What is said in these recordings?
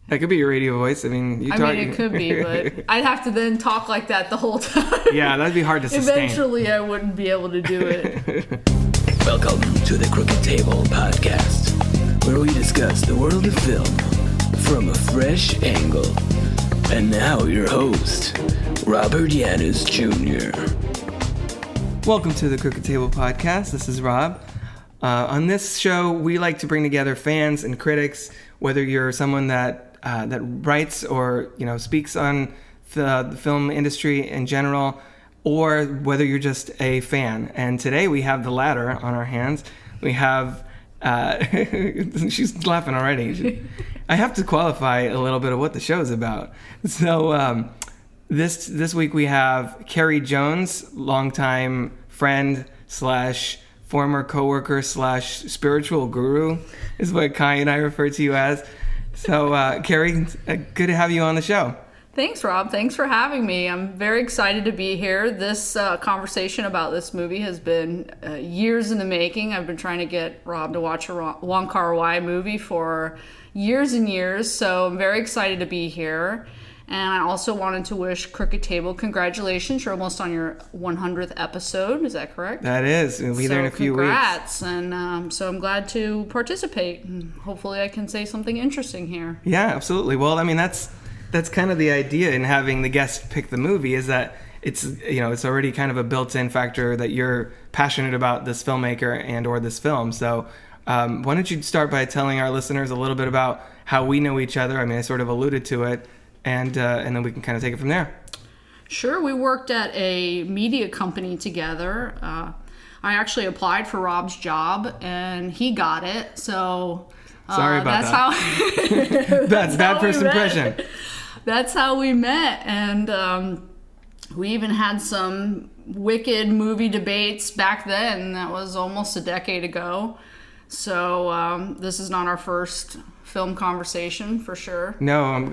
That could be your radio voice. I mean, it could be, but I'd have to then talk like that the whole time. Yeah, that'd be hard to sustain. Eventually, I wouldn't be able to do it. Welcome to the Crooked Table Podcast, where we discuss the world of film from a fresh angle. And now your host, Robert Yaniz Jr. Welcome to the Crooked Table Podcast. This is Rob. On this show, we like to bring together fans and critics, whether you're someone that writes or speaks on the film industry in general, or whether you're just a fan. And today we have the latter on our hands. We have she's laughing already. I have to qualify a little bit of what the show is about. So this week we have Kerri Jones, longtime friend / former coworker / spiritual guru, is what Kai and I refer to you as. So, Kerri, good to have you on the show. Thanks, Rob. Thanks for having me. I'm very excited to be here. This conversation about this movie has been years in the making. I've been trying to get Rob to watch a Wong Kar-wai movie for years and years, so I'm very excited to be here. And I also wanted to wish Crooked Table congratulations. You're almost on your 100th episode. Is that correct? That is. We'll be there in a few congrats. And so I'm glad to participate. And hopefully I can say something interesting here. Yeah, absolutely. Well, I mean, that's kind of the idea in having the guest pick the movie, is that it's already kind of a built-in factor that you're passionate about this filmmaker and or this film. So why don't you start by telling our listeners a little bit about how we know each other? I mean, I sort of alluded to it. And then we can kind of take it from there. Sure. We worked at a media company together. I actually applied for Rob's job, and he got it. So sorry about that's that. How that's bad first impression. That's how we met, and we even had some wicked movie debates back then. That was almost a decade ago. So this is not our first film conversation, for sure. No,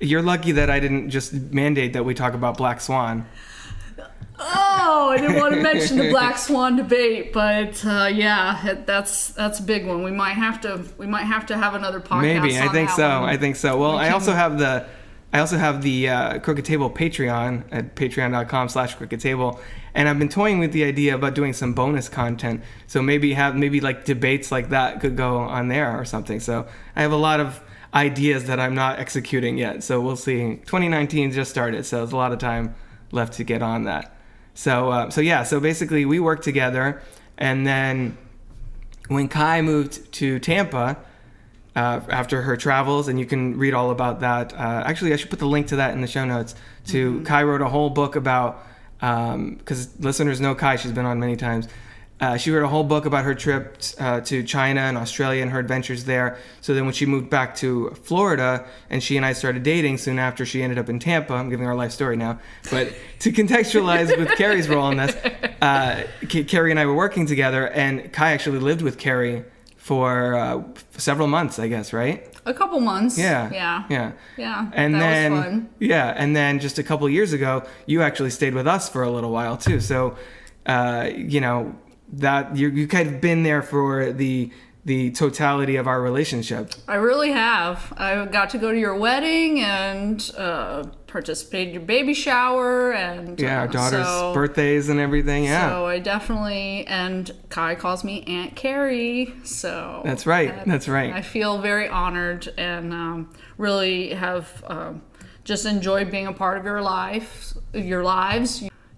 you're lucky that I didn't just mandate that we talk about Black Swan. Oh, I didn't want to mention the Black Swan debate, but yeah, that's a big one. We might have to have another podcast. Maybe. I think so. Well, I also have the Crooked Table Patreon at patreon.com/Crooked Table, and I've been toying with the idea about doing some bonus content. So maybe like debates like that could go on there or something. So I have a lot of ideas that I'm not executing yet. So we'll see. 2019 just started, so there's a lot of time left to get on that. So basically we worked together, and then when Kai moved to Tampa after her travels, and you can read all about that. Actually, I should put the link to that in the show notes. Kai wrote a whole book about, because listeners know Kai, she's been on many times. She wrote a whole book about her trip to China and Australia and her adventures there. So then when she moved back to Florida and she and I started dating soon after, she ended up in Tampa. I'm giving our life story now. But to contextualize with Kerri's role in this, Kerri and I were working together, and Kai actually lived with Kerri for several months, I guess, right? A couple months. Yeah. And that was fun. Yeah, and then just a couple years ago, you actually stayed with us for a little while too. So, that you kind of been there for the totality of our relationship. I really have. I got to go to your wedding and participate in your baby shower and our daughter's birthdays and everything. Yeah. So I definitely, and Kai calls me Aunt Kerri. So that's right. That's right. I feel very honored and really have just enjoyed being a part of your lives.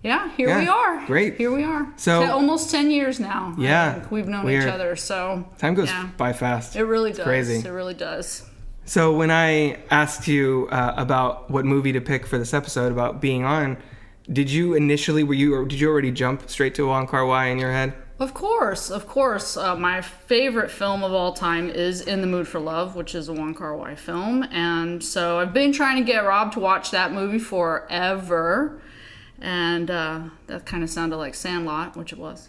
Yeah, here we are. Great. Here we are. So almost 10 years now. Yeah. We've known each other, so time goes by fast. It really does. It's crazy. It really does. So when I asked you about what movie to pick for this episode, about being on, did you already jump straight to Wong Kar-wai in your head? Of course. My favorite film of all time is In the Mood for Love, which is a Wong Kar-wai film, and so I've been trying to get Rob to watch that movie forever. And that kind of sounded like Sandlot, which it was.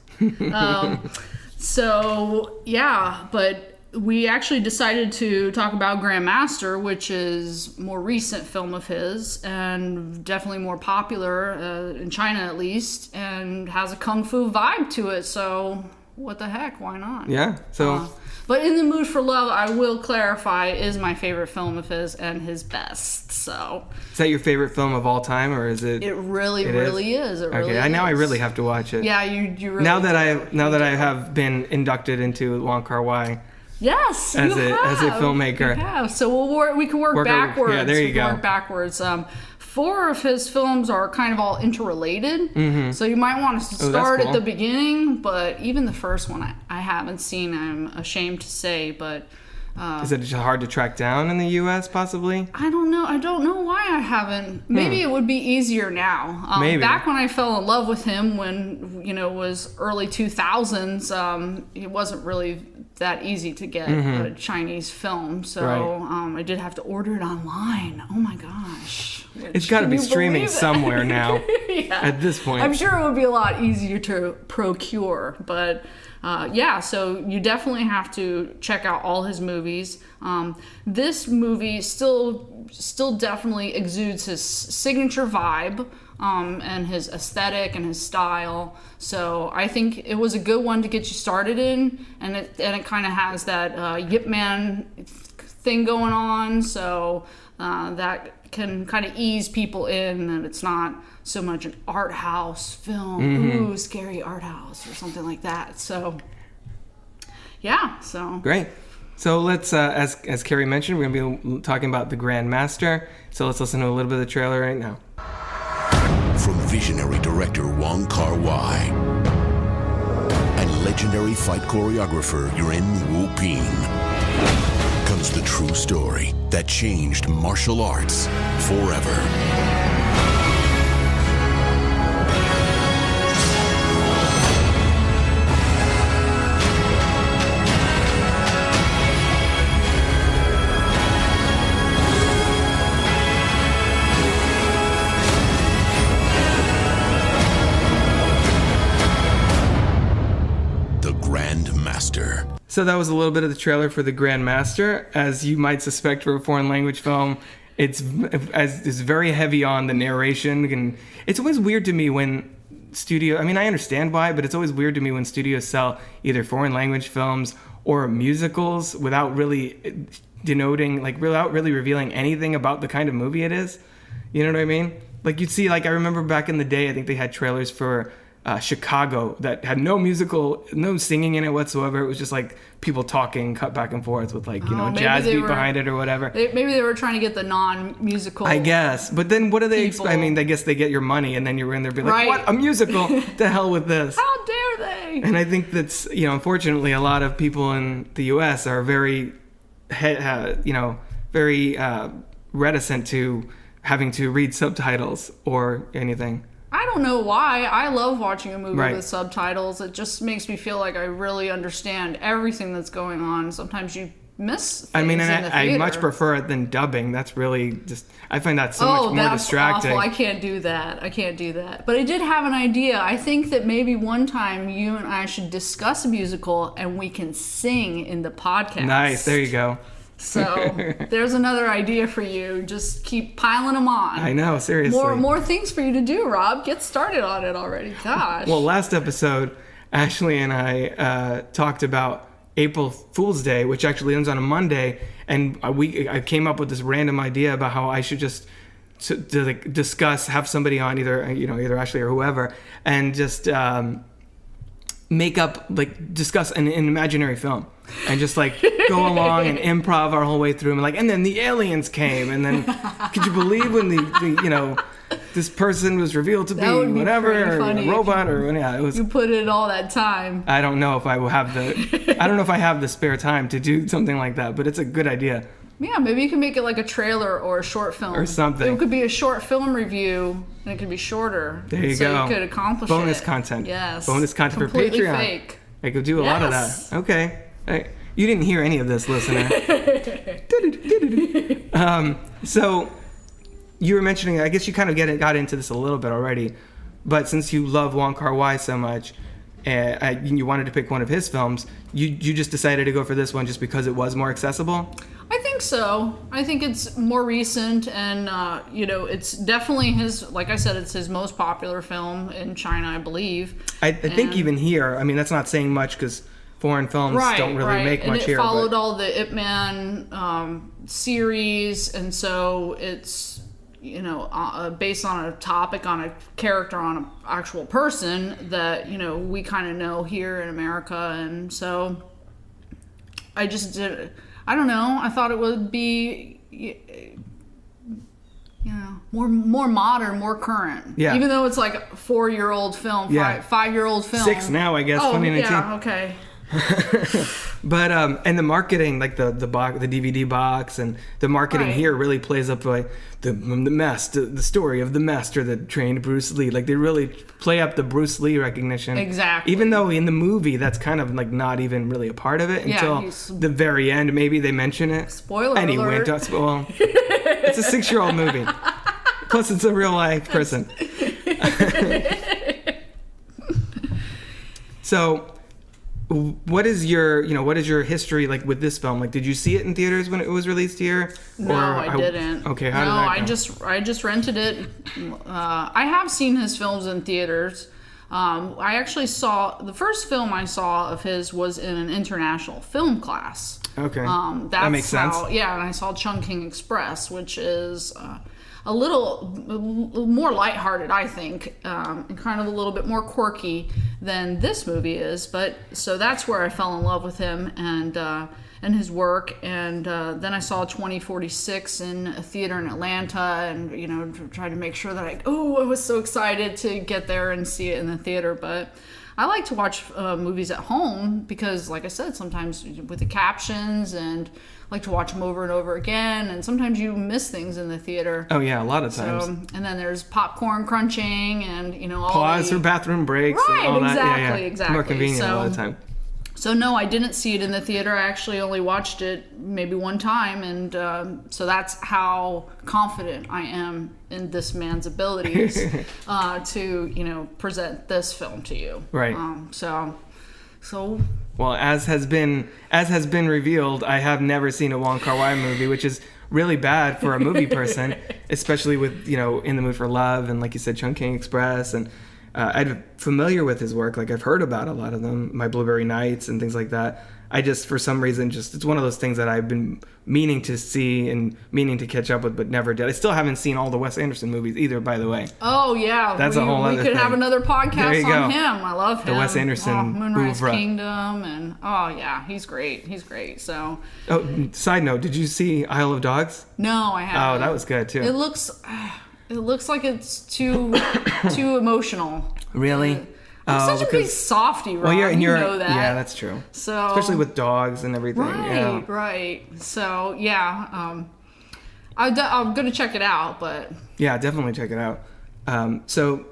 But we actually decided to talk about Grandmaster, which is a more recent film of his and definitely more popular in China at least, and has a kung fu vibe to it. So what the heck? Why not? Yeah. So. But In the Mood for Love, I will clarify, is my favorite film of his and his best. So. Is that your favorite film of all time, or is it? It really is. It really okay. is. Now I really have to watch it. Yeah, you really. Now that I have been inducted into Wong Kar-wai. Yes, as a filmmaker. You have. So we can work backwards. Yeah, there you go. Work backwards. 4 of his films are kind of all interrelated, so you might want to start at the beginning. But even the first one, I haven't seen. I'm ashamed to say, but. Is it hard to track down in the U.S. possibly? I don't know. I don't know why I haven't. Maybe it would be easier now. Maybe. Back when I fell in love with him, when it was early 2000s, it wasn't really that easy to get a Chinese film. So I did have to order it online. Oh my gosh! It's got to be streaming somewhere now. Yeah. At this point, I'm sure it would be a lot easier to procure, but. So you definitely have to check out all his movies. This movie still definitely exudes his signature vibe and his aesthetic and his style. So I think it was a good one to get you started in, and it kind of has that Yip Man thing going on. So that can kind of ease people in, and it's not so much an art house film, ooh, scary art house or something like that. So, yeah. So great. So let's, as Kerri mentioned, we're gonna be talking about the Grandmaster. So let's listen to a little bit of the trailer right now. From visionary director Wong Kar-wai and legendary fight choreographer Yuen Wu-ping comes the true story that changed martial arts forever. Grandmaster. So that was a little bit of the trailer for the Grandmaster. As you might suspect for a foreign language film, it's very heavy on the narration, and it's always weird to me when I understand why, but it's always weird to me when studios sell either foreign language films or musicals without really denoting, without really revealing anything about the kind of movie it is. You know what I mean? Like you'd see, I remember back in the day, I think they had trailers for Chicago that had no singing in it whatsoever. It was just people talking, cut back and forth with jazz beat behind it or whatever. Maybe they were trying to get the non-musical. I guess, but then what do they expect? I mean, I guess they get your money, and then you're in there be like, "What, a musical? To hell with this!" How dare they? And I think that's unfortunately, a lot of people in the U.S. are very, very reticent to having to read subtitles or anything. I don't know why. I love watching a movie with subtitles. It just makes me feel like I really understand everything that's going on. Sometimes you miss things in the theater. I much prefer it than dubbing. That's really just, I find that so much more distracting. Awful. I can't do that. But I did have an idea. I think that maybe one time you and I should discuss a musical and we can sing in the podcast. Nice. There you go. So there's another idea for you. Just keep piling them on. I know, seriously. More things for you to do, Rob. Get started on it already. Gosh. Well, last episode, Ashley and I talked about April Fool's Day, which actually ends on a Monday, and I came up with this random idea about how I should just discuss, have somebody on, either Ashley or whoever, and just discuss an imaginary film. And just go along and improv our whole way through, and then the aliens came, and then could you believe when the this person was revealed to be whatever, or a robot, it was. You put in all that time. I don't know if I will have I don't know if I have the spare time to do something like that, but it's a good idea. Yeah, maybe you can make it like a trailer or a short film. Or something. It could be a short film review, and it could be shorter. There you go. So you could accomplish bonus content. Yes. Bonus content completely for Patreon. Fake. I could do a lot of that. Okay. Hey, you didn't hear any of this, listener. So you were mentioning, I guess you kind of got into this a little bit already, but since you love Wong Kar-wai so much, and you wanted to pick one of his films, you just decided to go for this one just because it was more accessible? I think so. I think it's more recent, and it's definitely his. Like I said, it's his most popular film in China, I believe. I think even here, I mean, that's not saying much because foreign films don't really make much here. And it followed all the Ip Man series, and so it's based on a topic, on a character, on an actual person that we kind of know here in America, and so I just did. I don't know. I thought it would be, more modern, more current. Yeah. Even though it's like a 4-year-old film, 5-year-old film. 6 now, I guess. 2019. Yeah. Okay. But and the marketing, like the DVD box, and the marketing here really plays up like the story of the master that trained Bruce Lee. Like they really play up the Bruce Lee recognition. Exactly. Even though in the movie that's kind of like not even really a part of it until the very end. Maybe they mention it. Spoiler anyway, alert. Well, it's a 6-year-old movie. Plus, it's a real life person. So. What is your history like with this film? Like, did you see it in theaters when it was released here? No, I didn't. Okay, how did that go? I just rented it. I have seen his films in theaters. I actually saw the first film I saw of his was in an international film class. Okay, that makes sense. Yeah, and I saw Chungking Express, which is a little more lighthearted, I think, and kind of a little bit more quirky than this movie is. But so that's where I fell in love with him and his work. And then I saw 2046 in a theater in Atlanta, and tried to make sure that I was so excited to get there and see it in the theater. But I like to watch movies at home because, like I said, sometimes with the captions, and I like to watch them over and over again, and sometimes you miss things in the theater. Oh yeah, a lot of times. And then there's popcorn crunching, and all pause for bathroom breaks, and all that. Exactly. More convenient a lot of the time. So no, I didn't see it in the theater. I actually only watched it maybe one time, and so that's how confident I am in this man's abilities to present this film to you. Right. So. Well, as has been revealed, I have never seen a Wong Kar-wai movie, which is really bad for a movie person, especially with In the Mood for Love and, like you said, Chungking Express, and I'm familiar with his work. Like, I've heard about a lot of them, My Blueberry Nights and things like that. I just, for some reason, it's one of those things that I've been meaning to see and meaning to catch up with, but never did. I still haven't seen all the Wes Anderson movies either, by the way. Oh, yeah. That's a whole other thing. We could have another podcast on him. I love him. The Wes Anderson Moonrise oeuvre. Kingdom, and he's great. So. Oh, side note, did you see Isle of Dogs? No, I haven't. Oh, that was good, too. It looks like it's too emotional. Really? I'm such a big softie, Rob. Well, you know that. Yeah, that's true. So, especially with dogs and everything. Right. So, I'm going to check it out, but... Yeah, definitely check it out. So,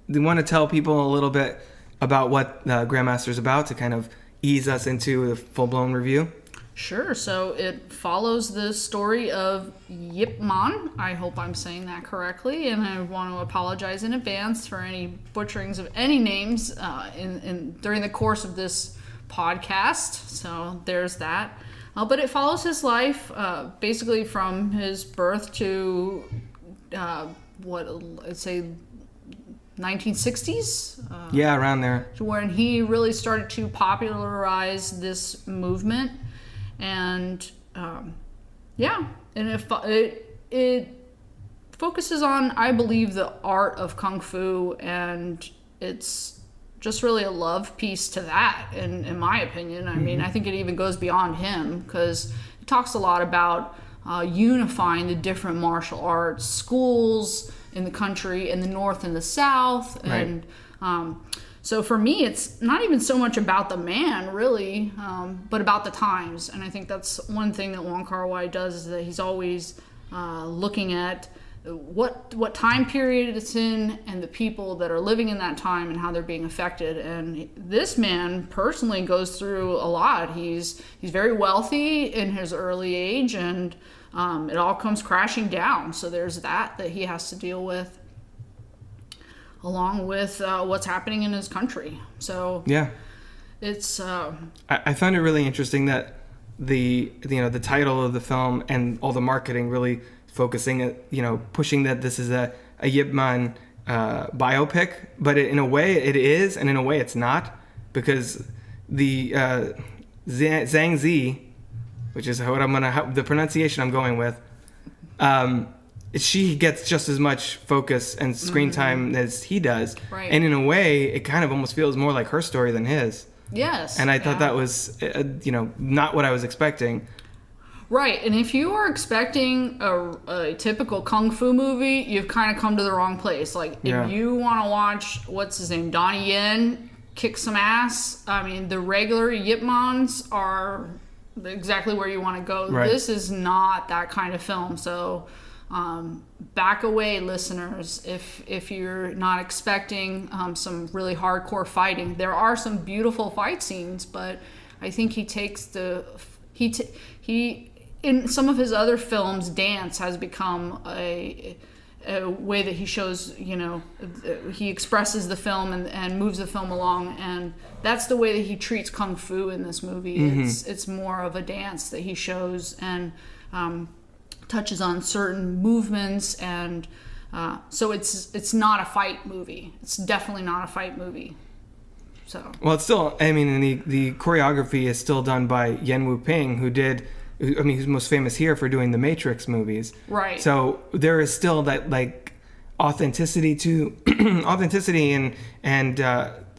do you want to tell people a little bit about what Grandmaster's about to kind of ease us into a full-blown review? Sure. So it follows the story of Yip Man. I hope I'm saying that correctly, and I want to apologize in advance for any butcherings of any names during the course of this podcast. So there's that. But it follows his life basically from his birth to I'd say 1960s. Yeah, around there. To when he really started to popularize this movement. And it focuses on, I believe, the art of kung fu, and it's just really a love piece to that, in my opinion. I mean, I think it even goes beyond him, because it talks a lot about unifying the different martial arts schools in the country, in the North and the South, and so for me, it's not even so much about the man, really, but about the times. And I think that's one thing that Wong Kar-wai does, is that he's always looking at what time period it's in and the people that are living in that time and how they're being affected. And this man personally goes through a lot. He's very wealthy in his early age, and it all comes crashing down. So there's that he has to deal with, along with what's happening in his country. So yeah, it's... I found it really interesting that the title of the film and all the marketing really focusing pushing that this is a Yip Man biopic, but in a way it is, and in a way it's not, because the Zhang Ziyi, which is the pronunciation I'm going with, she gets just as much focus and screen time as he does, right. And in a way it kind of almost feels more like her story than his. Yes. And I thought that was not what I was expecting. Right, and if you are expecting a typical kung fu movie, you've kind of come to the wrong place. Like, if you want to watch, what's his name, Donnie Yen kick some ass, I mean, the regular Yip Mans are exactly where you want to go. Right. This is not that kind of film, so back away, listeners, if you're not expecting some really hardcore fighting. There are some beautiful fight scenes, but I think he takes in some of his other films, dance has become a way that he shows, he expresses the film and moves the film along, and that's the way that he treats kung fu in this movie. Mm-hmm. It's more of a dance that he shows and touches on certain movements, and so it's not a fight movie. It's definitely not a fight movie. So well, it's still, I mean, the choreography is still done by Yuen Woo-ping, who's most famous here for doing the Matrix movies. Right. So there is still that authenticity and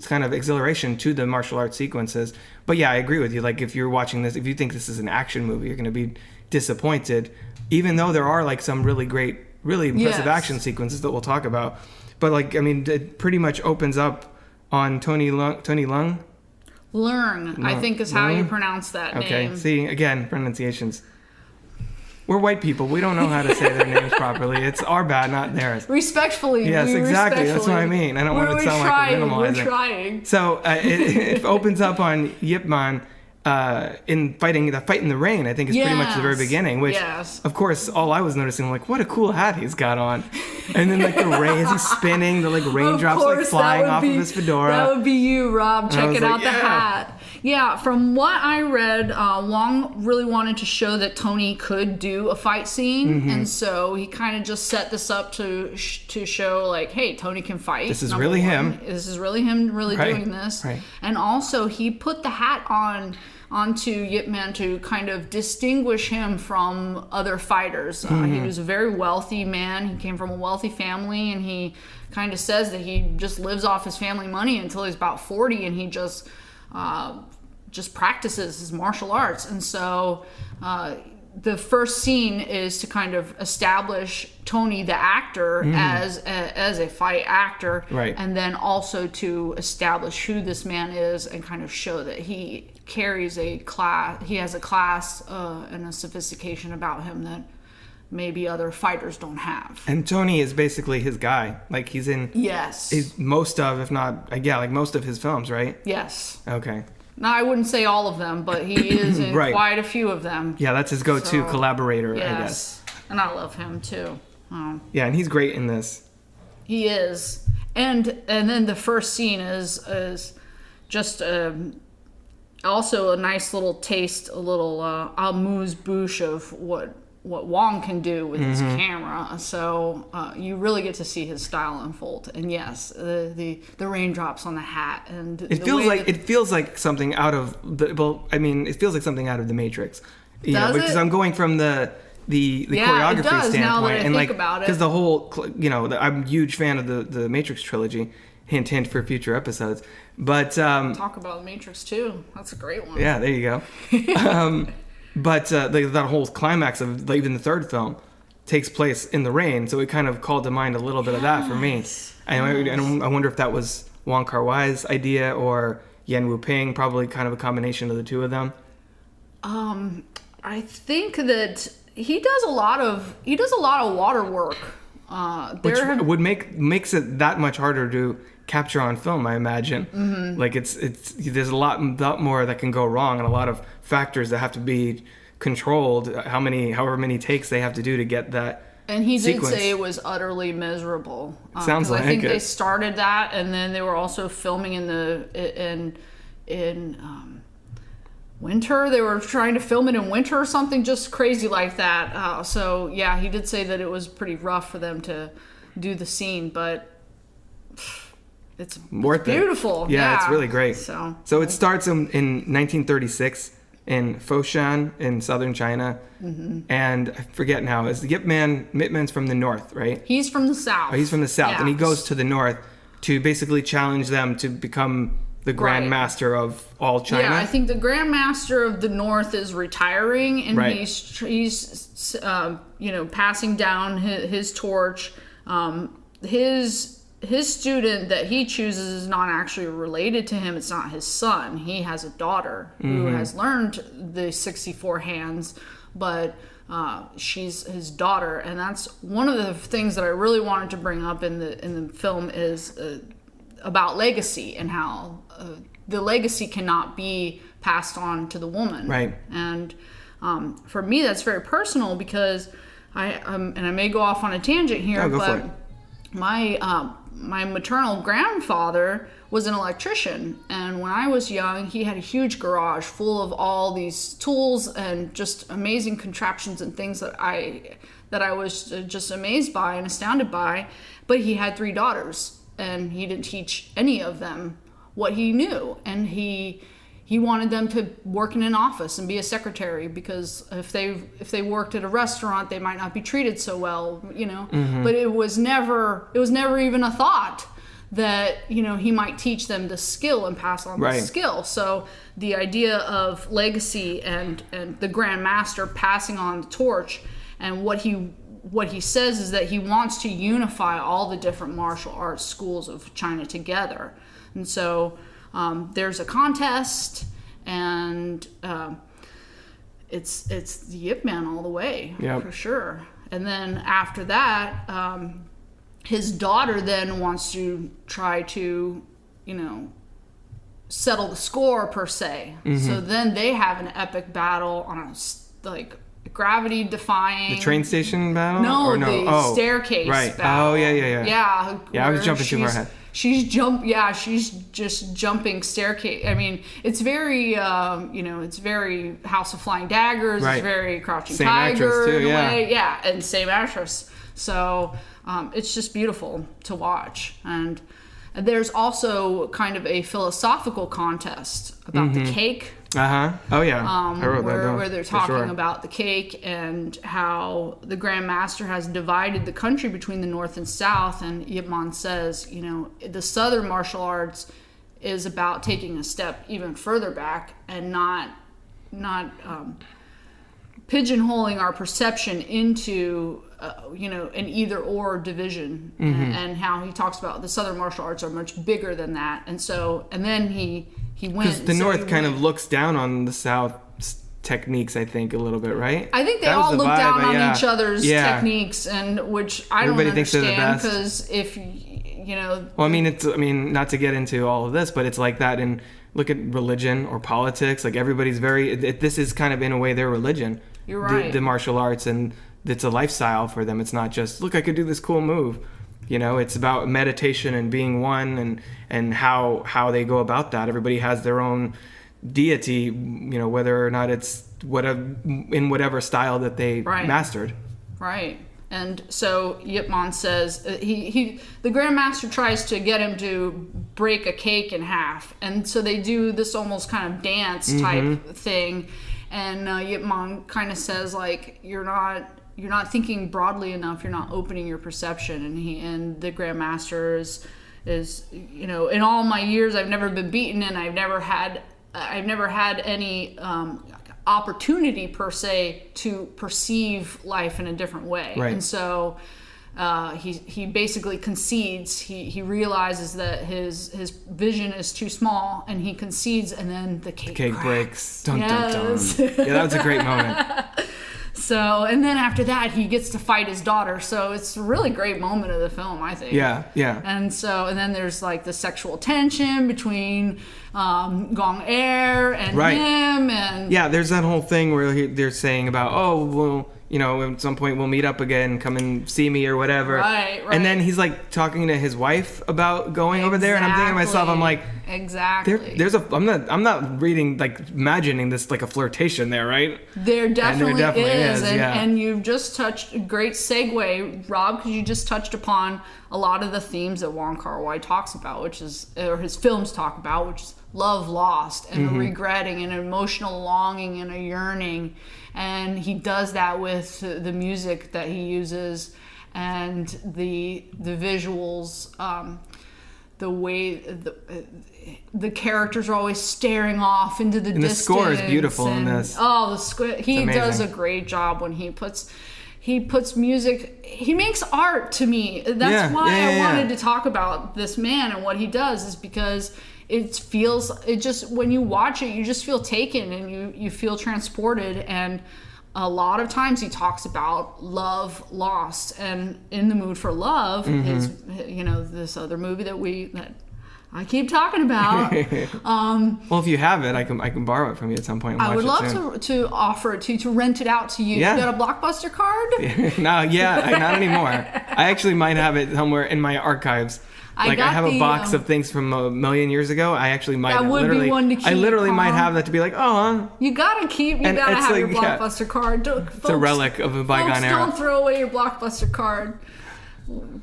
kind of exhilaration to the martial arts sequences. But yeah, I agree with you. Like, if you're watching this, if you think this is an action movie, you're going to be disappointed, even though there are some really great, really impressive action sequences that we'll talk about. But it pretty much opens up on Tony Leung. Leung, I think is how you pronounce that name. Okay, see, again, pronunciations. We're white people. We don't know how to say their names properly. It's our bad, not theirs. Respectfully. Yes, exactly. That's what I mean. I don't want it to sound like we're minimalizing. We're trying. So it opens up on Yip Man in fighting the fight in the rain. I think is pretty much the very beginning. Which, of course, all I was noticing, what a cool hat he's got on. And then the rain, as he's spinning, the raindrops flying off of his fedora. That would be you, Rob, checking out the hat. Yeah, from what I read, Wong really wanted to show that Tony could do a fight scene, and so he kind of just set this up to show, hey, Tony can fight. This is really him. This is really him doing this. Right. And also, he put the hat onto Yip Man to kind of distinguish him from other fighters. He was a very wealthy man. He came from a wealthy family, and he kind of says that he just lives off his family money until he's about 40, and he just practices his martial arts. And so the first scene is to kind of establish Tony the actor as a fight actor, right. And then also to establish who this man is and kind of show that he carries a class, he has a class and a sophistication about him that maybe other fighters don't have. And Tony is basically his guy. He's in most of, if not, most of his films, right? Yes. Okay. Now, I wouldn't say all of them, but he is in quite a few of them. Yeah, that's his go-to collaborator, I guess. And I love him, too. Yeah, and he's great in this. He is. And then the first scene is just also a nice little taste, a little amuse-bouche of what Wong can do with his camera. So you really get to see his style unfold. And yes, the raindrops on the hat, and it feels like something out of it feels like something out of the Matrix. Because I'm going from the choreography standpoint, now that I think about it. Because the whole I'm a huge fan of the Matrix trilogy. Hint, hint for future episodes. But talk about the Matrix too. That's a great one. Yeah, there you go. But that whole climax of even the third film takes place in the rain, so it kind of called to mind a little bit of that for me. And I wonder if that was Wong Kar-wai's idea or Yuen Woo-ping, probably kind of a combination of the two of them. I think that he does a lot of water work. Which makes it that much harder to capture on film, I imagine. Mm-hmm. There's a lot more that can go wrong, and a lot of factors that have to be controlled. However many takes they have to do to get that. And he sequence. did say it was utterly miserable. Sounds like it. I think they started that, and then they were also filming in winter. They were trying to film it in winter or something, just crazy like that. So yeah, he did say that it was pretty rough for them to do the scene, but it's beautiful. Yeah, it's really great. So it starts in 1936 in Foshan in southern China, and I forget now. Is the Yip Man's from the north, right? He's from the south. Oh, he's from the south, yeah. And he goes to the north to basically challenge them to become the Grandmaster of all China. Yeah, I think the Grandmaster of the North is retiring, and he's passing down his torch. His student that he chooses is not actually related to him. It's not his son. He has a daughter who has learned the 64 hands, but she's his daughter, and that's one of the things that I really wanted to bring up in the film is about legacy and how the legacy cannot be passed on to the woman. Right. And for me, that's very personal because and I may go off on a tangent here, but my maternal grandfather was an electrician, and when I was young, he had a huge garage full of all these tools and just amazing contraptions and things that I was just amazed by and astounded by. But he had 3 daughters, and he didn't teach any of them what he knew, and he wanted them to work in an office and be a secretary, because if they worked at a restaurant, they might not be treated so well, But it was never even a thought that he might teach them the skill and pass on the skill. So the idea of legacy and the Grandmaster passing on the torch, and what he says is that he wants to unify all the different martial arts schools of China together. And so there's a contest, and it's the Yip Man all the way, for sure. And then after that, his daughter then wants to try to, settle the score per se. So then they have an epic battle on a gravity defying. The train station battle? No, the staircase battle. Oh yeah. Yeah, I was jumping too far ahead. She's just jumping staircase. I mean, it's very, it's very House of Flying Daggers. Right. It's very Crouching Same Tiger actress too, in a way. Yeah, and same actress. So it's just beautiful to watch. And there's also kind of a philosophical contest about the cake. Oh yeah. I wrote that down, where they're talking about the cake and how the Grandmaster has divided the country between the North and South. And Yip Man says, the Southern martial arts is about taking a step even further back and not pigeonholing our perception into an either or division. And how he talks about the Southern martial arts are much bigger than that. And then he went. Because the North kind of looks down on the South techniques, I think, a little bit, right? I think they all look down on each other's techniques, and which I don't understand, because if Well, I mean, not to get into all of this, but it's like that. And look at religion or politics. Like everybody's this is kind of in a way their religion. You're right. The martial arts, and it's a lifestyle for them. It's not just, look, I could do this cool move. It's about meditation and being one, and how they go about that. Everybody has their own deity, whether or not it's in whatever style that they mastered. Right. And so Yip Man says the Grandmaster tries to get him to break a cake in half, and so they do this almost kind of dance type thing, and Yip Man kind of says, like, you're not thinking broadly enough. You're not opening your perception. And the Grandmaster is in all my years, I've never been beaten, and I've never had any opportunity per se to perceive life in a different way. Right. And so he basically concedes. He realizes that his vision is too small, and he concedes, and then the cake breaks. Dun, dun, dun. Yeah, that was a great moment. So, and then after that, he gets to fight his daughter. So it's a really great moment of the film, I think. Yeah. And then there's like the sexual tension between Gong Er and Right. him and Yeah, there's that whole thing where they're saying about, oh, well, you know, at some point we'll meet up again, come and see me or whatever. Right. And then he's like talking to his wife about going over there, and I'm thinking to myself, I'm like, exactly. I'm not reading, like, imagining this like a flirtation there, right? There definitely is. Yeah. And you've just touched a great segue, Rob, because you just touched upon a lot of the themes that Wong Kar-wai talks about, or his films talk about, which is love lost and regretting and emotional longing and a yearning. And he does that with the music that he uses and the visuals, the way the characters are always staring off into the distance. The score is beautiful in this. Oh, the score! He does a great job when he puts music. He makes art to me. That's why I wanted to talk about this man and what he does, is because when you watch it, you just feel taken and you feel transported. And a lot of times he talks about love lost, and In the Mood for Love is, this other movie that I keep talking about. Well, if you have it, I can borrow it from you at some point. And I would watch love to offer it to rent it out to you. Yeah. You got a Blockbuster card? No, not anymore. I actually might have it somewhere in my archives. I have a box of things from a million years ago. I actually might. That would be one to keep. I literally might have that to be like, oh, you gotta keep. You gotta have your Blockbuster card. It's a relic of a bygone era. Don't throw away your Blockbuster card.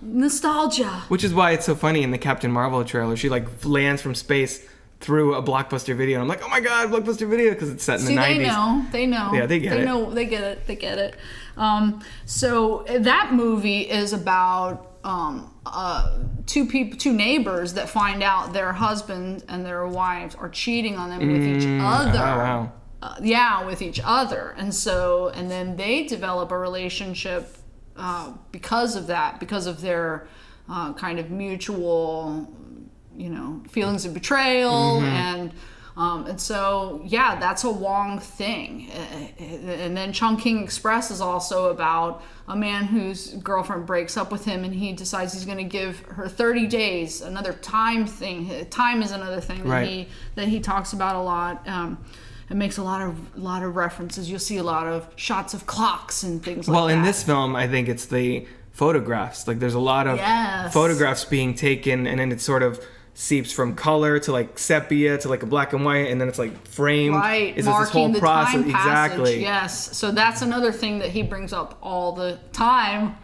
Nostalgia. Which is why it's so funny in the Captain Marvel trailer. She like lands from space through a Blockbuster video, and I'm like, oh my god, Blockbuster video, because it's set in the 90s. They know. Yeah, they get it. They get it. So that movie is about two neighbors that find out their husband and their wives are cheating on them with each other. Oh, wow. With each other. And then they develop a relationship because of that, because of their kind of mutual, feelings of betrayal. And so, that's a Wong thing. And then Chungking Express is also about a man whose girlfriend breaks up with him, and he decides he's going to give her 30 days, another time thing. Time is another thing that he talks about a lot. It makes a lot of references. You'll see a lot of shots of clocks and things like that. Well, in this film, I think it's the photographs. Like, there's a lot of photographs being taken, and then it sort of seeps from color to like sepia to like a black and white, and then it's like framed. Right, Is marking this whole the process time passage. exactly? Yes, so that's another thing that he brings up all the time.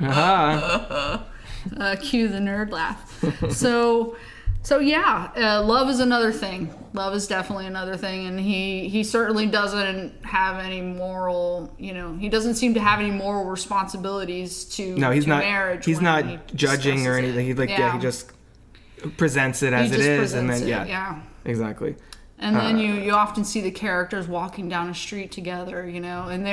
Cue the nerd laugh. Love is another thing. Love is definitely another thing, and he certainly doesn't have any moral. He doesn't seem to have any moral responsibilities to marriage. He's not judging or anything. He just presents it as it is, and then exactly. And then you often see the characters walking down a street together, and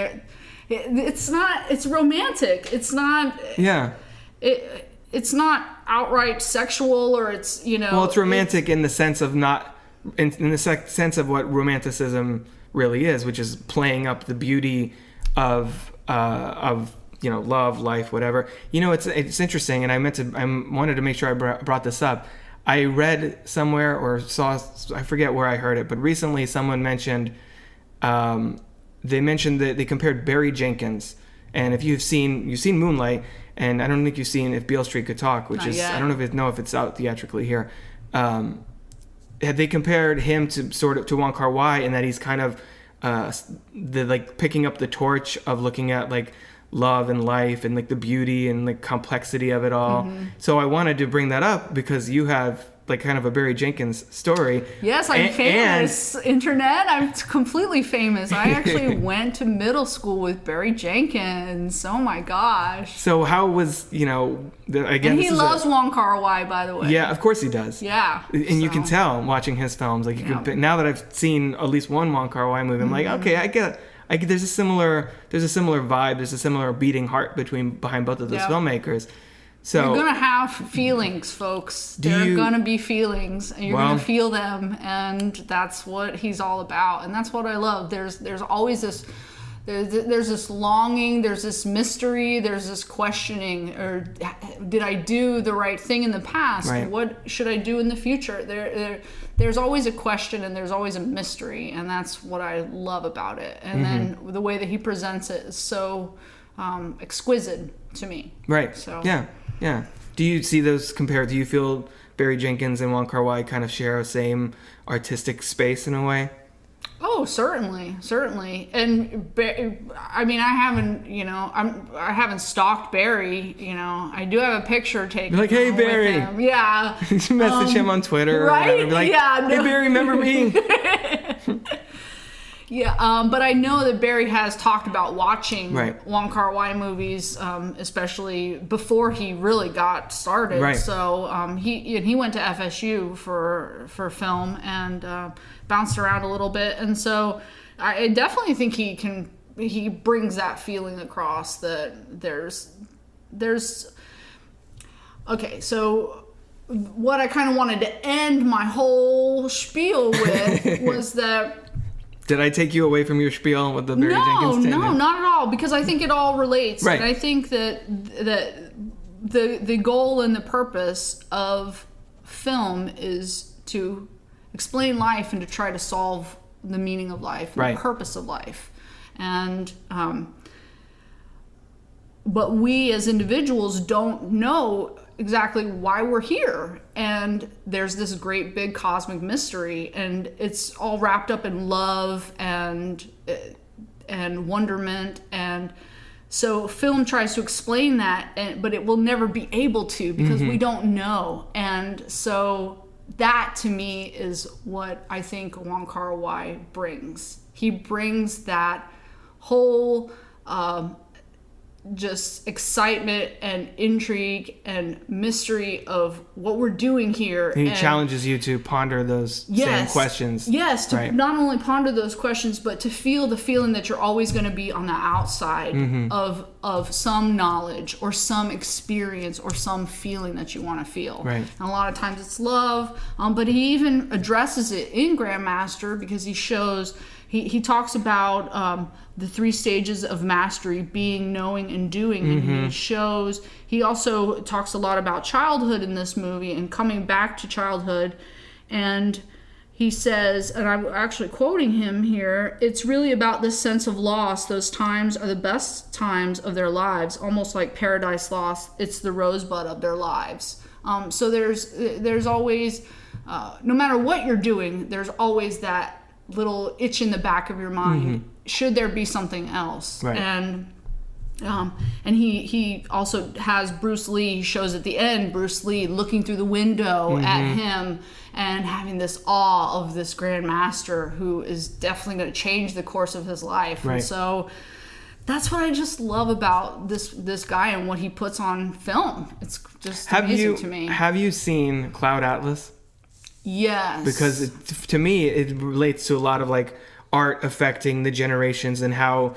it's romantic. It's not. Yeah. It's not outright sexual, or it's Well, it's romantic in the sense of sense of what romanticism really is, which is playing up the beauty of love, life, whatever. It's interesting, and I wanted to make sure I brought this up. I read somewhere or saw, I forget where I heard it, but recently someone mentioned they mentioned that they compared Barry Jenkins, and if you've seen Moonlight. And I don't think you've seen If Beale Street Could Talk, which is, I don't know if it's out theatrically here. Had they compared him to Wong Kar-wai, in that he's kind of picking up the torch of looking at like love and life and like the beauty and the complexity of it all. So I wanted to bring that up because you have like kind of a Barry Jenkins story. Yes, I'm famous. Internet, I'm completely famous. I actually went to middle school with Barry Jenkins. Oh my gosh. So how was, again, and he loves Wong Kar-wai, by the way. Yeah, of course he does. Yeah. And you can tell watching his films. Like now that I've seen at least one Wong Kar-wai movie, I'm like, okay, I get there's a similar vibe, there's a similar beating heart behind both of those filmmakers. So you're gonna have feelings, folks. There are gonna be feelings, and you're gonna feel them, and that's what he's all about, and that's what I love. There's always there's this longing, there's this mystery, there's this questioning, or did I do the right thing in the past? Right. What should I do in the future? There's always a question and there's always a mystery, and that's what I love about it. And then the way that he presents it is so exquisite to me. Right. So Yeah. Do you see those compared? Do you feel Barry Jenkins and Wong Kar-wai kind of share the same artistic space in a way? Oh, certainly. And I mean, I haven't stalked Barry. I do have a picture taken. You're like, hey, with Barry. him. Yeah. You message him on Twitter, right? Or whatever. Be like, yeah. No. Hey, Barry, remember me? Yeah, but I know that Barry has talked about watching Right. Wong Kar-wai movies, especially before he really got started. Right. So he went to FSU for film and bounced around a little bit, and so I definitely think he brings that feeling across that there's okay. So what I kind of wanted to end my whole spiel with was that. Did I take you away from your spiel with the Barry Jenkins statement? No, not at all, because I think it all relates. Right. And I think that the goal and the purpose of film is to explain life and to try to solve the meaning of life and Right. the purpose of life. And but we as individuals don't know exactly why we're here, and there's this great big cosmic mystery, and it's all wrapped up in love and wonderment, and so film tries to explain that, but it will never be able to because we don't know. And so that to me is what I think Wong Kar-wai brings. He brings that whole just excitement and intrigue and mystery of what we're doing here. He challenges you to ponder those same questions. Yes, to Right. not only ponder those questions, but to feel the feeling that you're always going to be on the outside of some knowledge or some experience or some feeling that you want to feel. Right. And a lot of times it's love, but he even addresses it in Grandmaster because he shows... He talks about the 3 stages of mastery, being, knowing, and doing. And he also talks a lot about childhood in this movie and coming back to childhood. And he says, and I'm actually quoting him here, it's really about this sense of loss. Those times are the best times of their lives, almost like paradise lost. It's the rosebud of their lives. So there's always, no matter what you're doing, there's always that little itch in the back of your mind. Should there be something else? Right. And he also has Bruce Lee. He shows at the end Bruce Lee looking through the window at him and having this awe of this Grandmaster who is definitely going to change the course of his life. Right. And so that's what I just love about this guy and what he puts on film. It's just amazing to me. Have you seen Cloud Atlas? Yes. Because to me, it relates to a lot of like art affecting the generations and how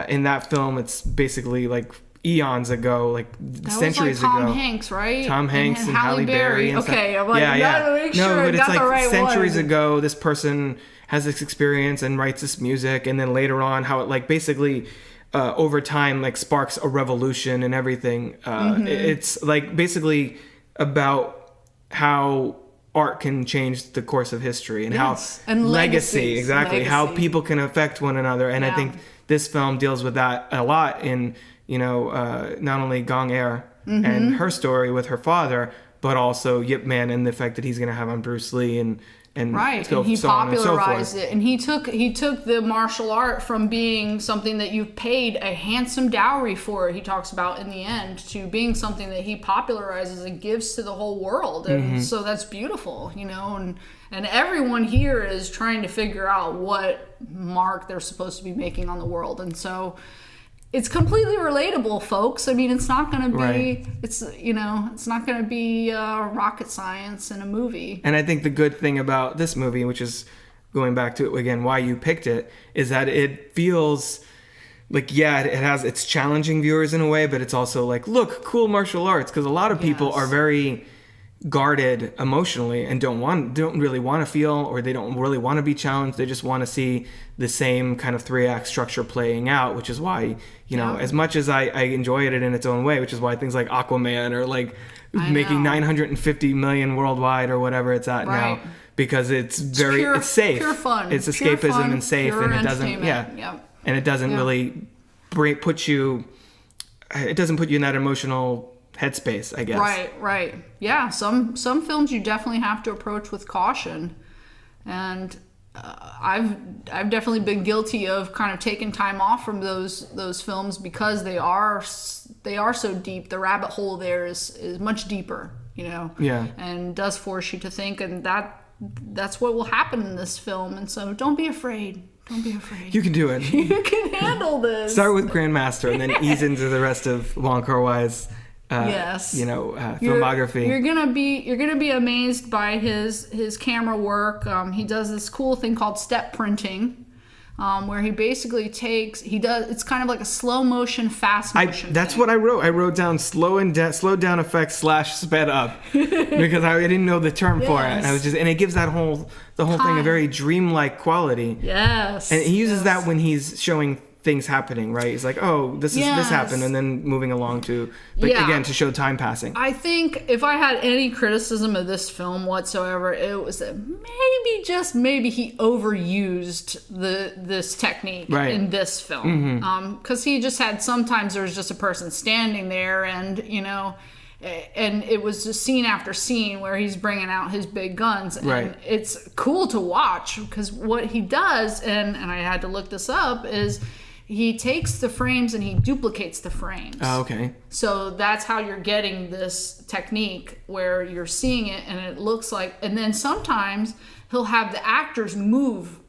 in that film it's basically like eons ago, like that centuries was like Tom ago. Hanks, right? Tom Hanks and Halle Berry. And okay, stuff. I'm like, I gotta make sure I but got it's like the right centuries one. ago, this person has this experience and writes this music, and then later on, how it like basically over time like sparks a revolution and everything. It's like basically about how art can change the course of history and how and legacy, legacies. how people can affect one another. And I think this film deals with that a lot in, not only Gong Er and her story with her father, but also Yip Man and the effect that he's going to have on Bruce Lee and right, so, and he so on and so popularized forth. it, and he took the martial art from being something that you paid a handsome dowry for. He talks about in the end to being something that he popularizes and gives to the whole world, and so that's beautiful, and everyone here is trying to figure out what mark they're supposed to be making on the world, and so. It's completely relatable, folks. I mean, it's not going to be, Right. it's not going to be rocket science in a movie. And I think the good thing about this movie, which is going back to it again, why you picked it, is that it feels like, it's challenging viewers in a way, but it's also like, look, cool martial arts. Because a lot of people are very guarded emotionally and don't really want to feel, or they don't really want to be challenged. They just want to see the same kind of 3-act structure playing out, which is why, as much as I enjoy it in its own way, which is why things like Aquaman are like making 950 million worldwide or whatever it's at now, because it's it's safe. Pure fun. It's pure escapism fun, and safe, and it doesn't and it doesn't really put you in that emotional headspace, I guess. Right. Yeah, some films you definitely have to approach with caution, and I've definitely been guilty of kind of taking time off from those films because they are so deep. The rabbit hole there is much deeper, and does force you to think, and that's what will happen in this film. And so don't be afraid. You can do it. You can handle this. Start with Grandmaster and then ease into the rest of Wong Kar-wai's filmography. You're gonna be amazed by his camera work. He does this cool thing called step printing, where he basically it's kind of like a slow motion, fast motion. That's what I wrote. I wrote down slow down effects / sped up because I didn't know the term for it. And and it gives the whole thing a very dreamlike quality. Yes. And he uses that when he's showing things happening, right? He's like, oh, this happened, and then moving along to show time passing. I think if I had any criticism of this film whatsoever, it was that maybe he overused this technique in this film. Because he just had, sometimes there's just a person standing there, and and it was just scene after scene where he's bringing out his big guns, and it's cool to watch because what he does, and I had to look this up, is he takes the frames and he duplicates the frames. Oh, okay. So that's how you're getting this technique where you're seeing it and it looks like, and then sometimes he'll have the actors move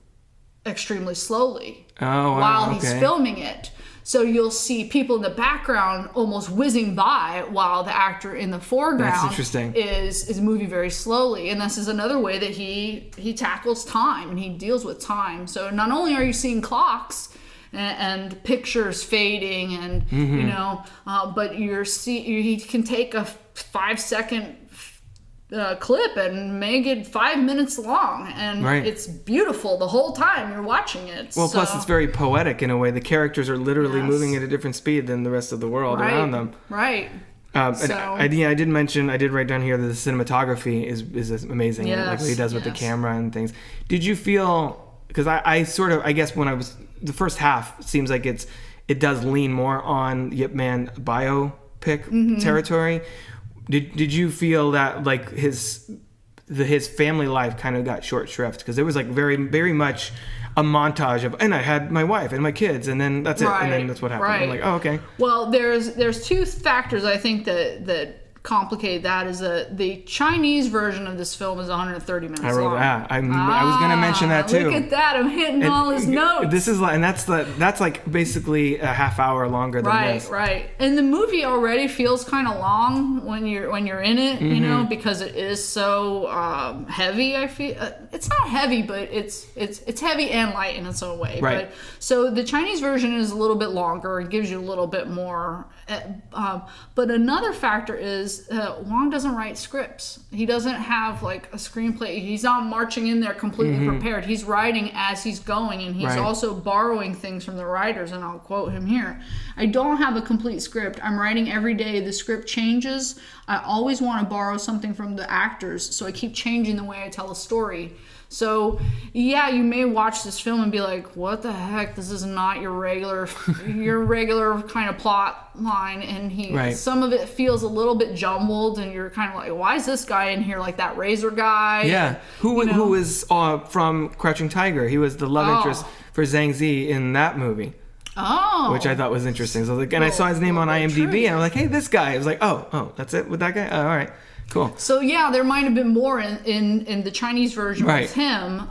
extremely slowly while he's filming it. So you'll see people in the background almost whizzing by while the actor in the foreground is moving very slowly. And this is another way that he tackles time and he deals with time. So not only are you seeing clocks and pictures fading and but he can take a 5-second clip and make it 5 minutes long, and it's beautiful the whole time you're watching it. Well, plus it's very poetic in a way. The characters are literally moving at a different speed than the rest of the world around them. Right. I did mention, I did write down here that the cinematography is amazing. Yes, like what he does with the camera and things. Did you feel, because I guess when I was, the first half seems like it does lean more on Yip Man biopic territory. Did you feel that like his family life kind of got short shrift, because there was like very, very much a montage of, and I had my wife and my kids, and then that's it, and then that's what happened. I'm like, oh, okay. Well, there's two factors I think that complicate that. Is the Chinese version of this film is 130 minutes long. I wrote that. I was going to mention that too. Look at that! I'm hitting all his notes. This is like, and that's like basically a half hour longer than this. Right. And the movie already feels kind of long when you're in it, because it is so heavy. I feel it's not heavy, but it's heavy and light in its own way. Right. So the Chinese version is a little bit longer. It gives you a little bit more. But another factor is Wong doesn't write scripts. He doesn't have like a screenplay. He's not marching in there completely prepared. He's writing as he's going, and he's also borrowing things from the writers, and I'll quote him here. I don't have a complete script. I'm writing every day. The script changes. I always want to borrow something from the actors, so I keep changing the way I tell a story. So, yeah, you may watch this film and be like, what the heck? This is not your regular kind of plot line. And some of it feels a little bit jumbled, and you're kind of like, why is this guy in here like that Razor guy? Yeah. Who is from Crouching Tiger? He was the love interest for Zhang Ziyi in that movie. Oh. Which I thought was interesting. So I saw his name on IMDb, and I was like, hey, this guy. I was like, oh, that's it with that guy? Oh, all right. Cool. So yeah, there might have been more in the Chinese version with him,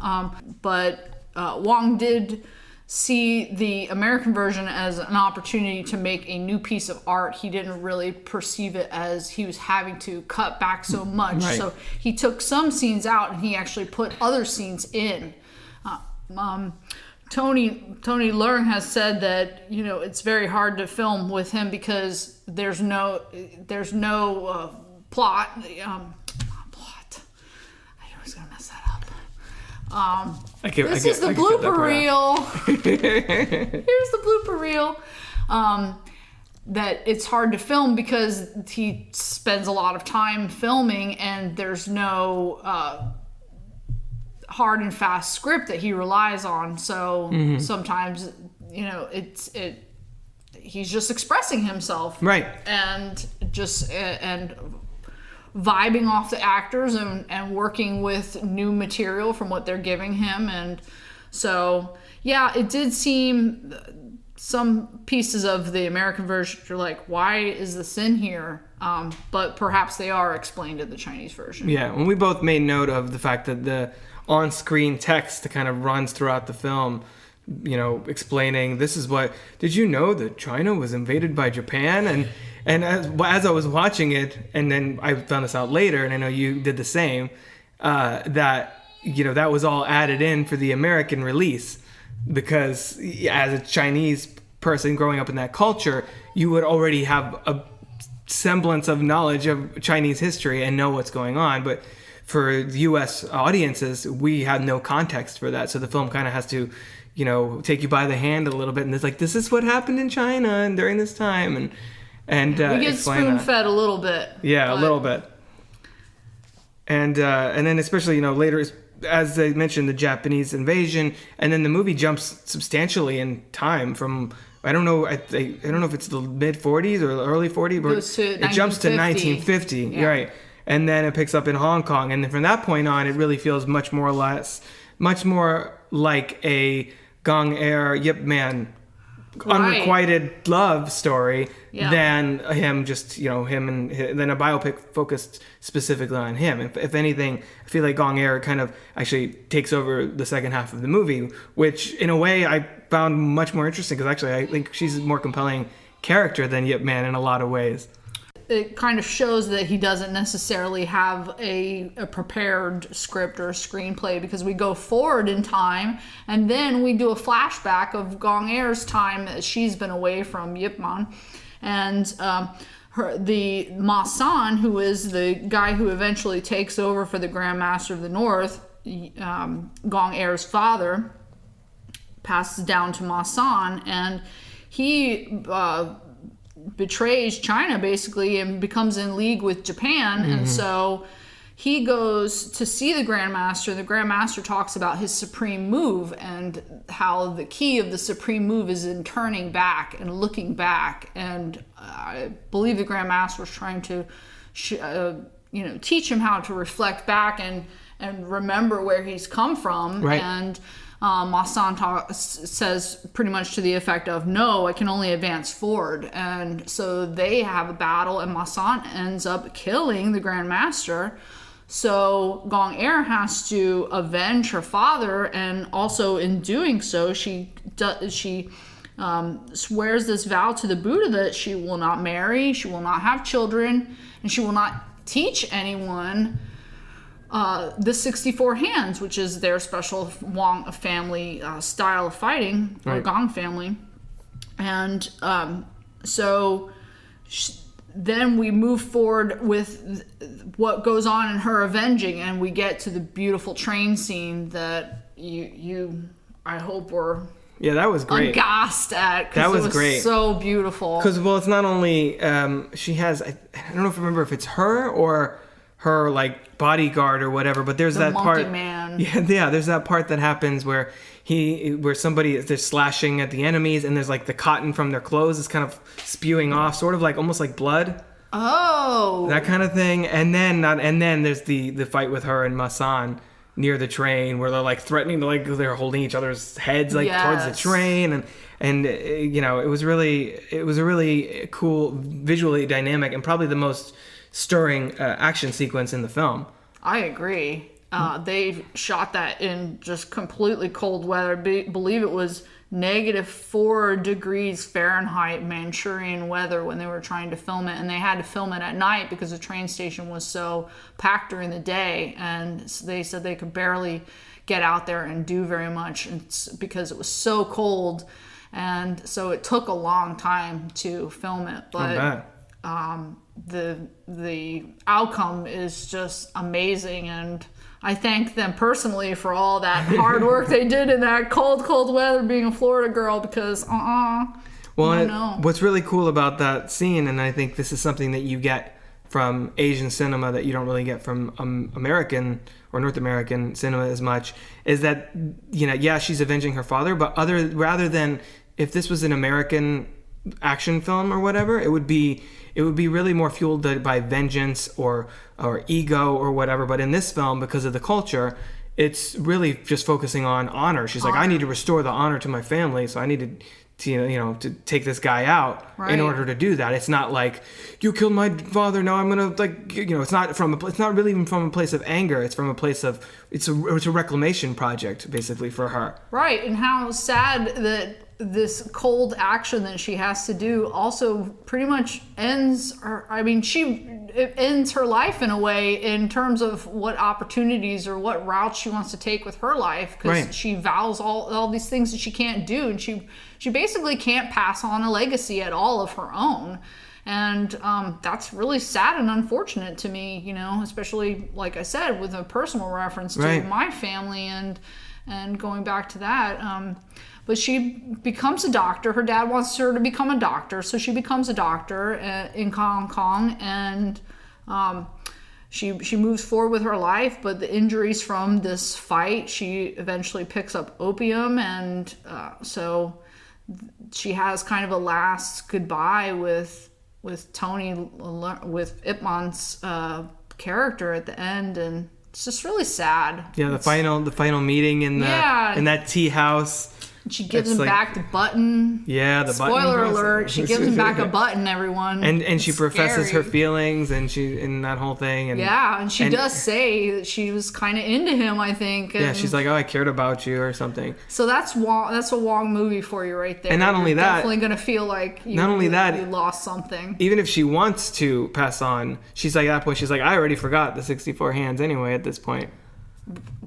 but Wong did see the American version as an opportunity to make a new piece of art. He didn't really perceive it as he was having to cut back so much. Right. So he took some scenes out and he actually put other scenes in. Tony Leung has said that it's very hard to film with him because there's no plot. This is the blooper reel. Here's the blooper reel. That it's hard to film because he spends a lot of time filming and there's no hard and fast script that he relies on. So sometimes, he's just expressing himself. Right. And just and vibing off the actors and working with new material from what they're giving him. And so, yeah, it did seem some pieces of the American version are like, why is this in here? But perhaps they are explained in the Chinese version. Yeah, and we both made note of the fact that the on-screen text kind of runs throughout the film, explaining this is what, did you know that China was invaded by Japan? And as I was watching it, and then I found this out later, and I know you did the same, that was all added in for the American release, because as a Chinese person growing up in that culture, you would already have a semblance of knowledge of Chinese history and know what's going on. But for U.S. audiences, we had no context for that, so the film kind of has to take you by the hand a little bit, and it's like, this is what happened in China and during this time, and we get spoon-fed a little bit. Yeah, a little bit. And then especially later, as I mentioned, the Japanese invasion, and then the movie jumps substantially in time from, I don't know if it's the mid 40s or early 40s, but it jumps to 1950, yeah. Right? And then it picks up in Hong Kong, and then from that point on, it really feels much more like a Gong Er, Yip Man, unrequited love story than him then a biopic focused specifically on him. If anything, I feel like Gong Er kind of actually takes over the second half of the movie, which in a way I found much more interesting, because actually I think she's a more compelling character than Yip Man in a lot of ways. It kind of shows that he doesn't necessarily have a prepared script or a screenplay, because we go forward in time and then we do a flashback of Gong Er's time that she's been away from Yip Man. And the Ma San, who is the guy who eventually takes over for the Grandmaster of the North, Gong Er's father, passes down to Ma San, and he betrays China basically and becomes in league with Japan. And so he goes to see the Grandmaster. The Grandmaster talks about his supreme move and how the key of the supreme move is in turning back and looking back. And I believe the Grandmaster was trying to teach him how to reflect back and remember where he's come from. Right. And Ma San says pretty much to the effect of, no, I can only advance forward. And so they have a battle, and Ma San ends up killing the Grandmaster. So Gong Er has to avenge her father, and also in doing so, she swears this vow to the Buddha that she will not marry, she will not have children, and she will not teach anyone the 64 hands, which is their special Wong family style of fighting, or Gong family. And then we move forward with what goes on in her avenging, and we get to the beautiful train scene that I hope were that was great, aghast at, because it was great. So beautiful. Because it's not only she has, I don't know if I remember if it's her or her like bodyguard or whatever, but there's that part. Man. Yeah, there's that part that happens where somebody is just slashing at the enemies, and there's like the cotton from their clothes is kind of spewing off, sort of like almost like blood. Oh, that kind of thing. And then there's the fight with her and Ma San near the train, where they're like threatening to, like, they're holding each other's heads like towards the train, and it was a really cool, visually dynamic, and probably the most stirring action sequence in the film. I agree. They shot that in just completely cold weather. Believe it was -4 degrees Fahrenheit Manchurian weather when they were trying to film it, and they had to film it at night because the train station was so packed during the day, and they said they could barely get out there and do very much, because it was so cold, and so it took a long time to film it. But the outcome is just amazing, and I thank them personally for all that hard work they did in that cold weather, being a Florida girl, because well, what's really cool about that scene, and I think this is something that you get from Asian cinema that you don't really get from American or North American cinema as much, is that, you know, yeah, she's avenging her father, but rather than if this was an American action film or whatever, it would be really more fueled by vengeance or ego or whatever. But in this film, because of the culture, it's really just focusing on honor. She's like, I need to restore the honor to my family, so I need to take this guy out in order to do that. It's not like, you killed my father, now I'm gonna, like, it's not really even from a place of anger. It's from a place of it's a reclamation project basically for her. Right, and how sad that this cold action that she has to do also pretty much ends it ends her life in a way, in terms of what opportunities or what route she wants to take with her life, because she vows all these things that she can't do, and she basically can't pass on a legacy at all of her own. And that's really sad and unfortunate to me, you know, especially, like I said, with a personal reference to my family and going back to that. But she becomes a doctor. Her dad wants her to become a doctor, so she becomes a doctor in Hong Kong, and she moves forward with her life. But the injuries from this fight, she eventually picks up opium, and so she has kind of a last goodbye with Tony, with Ip Man's character at the end, and it's just really sad. Yeah, the final meeting in that tea house. She gives him back the button. Yeah, the button. Spoiler alert, she gives him back a button, everyone. And she professes her feelings, and she in that whole thing. And she does say that she was kind of into him, I think. Yeah, she's like, oh, I cared about you or something. So that's a Wong movie for you right there. And not only You're that, definitely going to feel like you lost something. Even if she wants to pass on, she's like, at that point, she's like, I already forgot the 64 hands anyway at this point.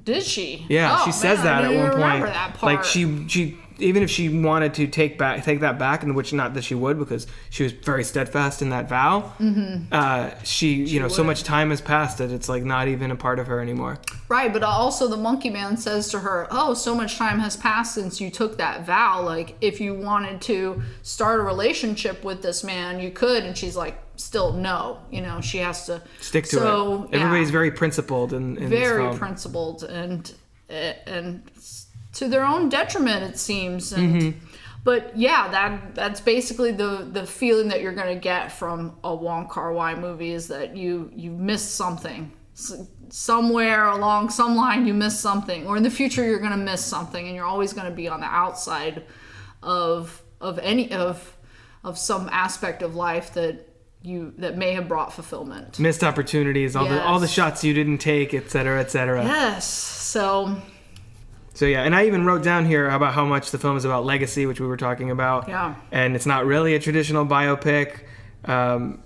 Did she? Yeah, she says that at one point. That part. Like she even if she wanted to take that back, and which not that she would, because she was very steadfast in that vow. Mm-hmm. She so much time has passed that it's like not even a part of her anymore. Right, but also the monkey man says to her, "Oh, so much time has passed since you took that vow. Like, if you wanted to start a relationship with this man, you could." And she's like, still no, she has to stick to it. Everybody's very principled in very this film. Principled, and to their own detriment, it seems. And but yeah, that's basically the feeling that you're going to get from a Wong Kar-wai movie, is that you missed something. Somewhere along some line you missed something, or in the future you're going to miss something, and you're always going to be on the outside of some aspect of life that may have brought fulfillment. Missed opportunities, all the shots you didn't take, etc., etc. Yes. So yeah, and I even wrote down here about how much the film is about legacy, which we were talking about. Yeah. And it's not really a traditional biopic, and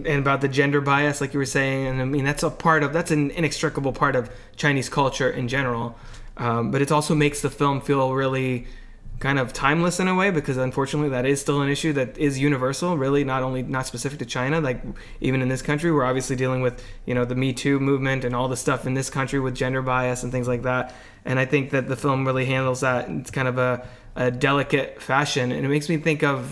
about the gender bias, like you were saying. And I mean, that's an inextricable part of Chinese culture in general. But it also makes the film feel really kind of timeless in a way, because unfortunately that is still an issue that is universal, really, not specific to China. Like, even in this country, we're obviously dealing with the Me Too movement and all the stuff in this country with gender bias and things like that. And I think that the film really handles that. It's kind of a delicate fashion, and it makes me think of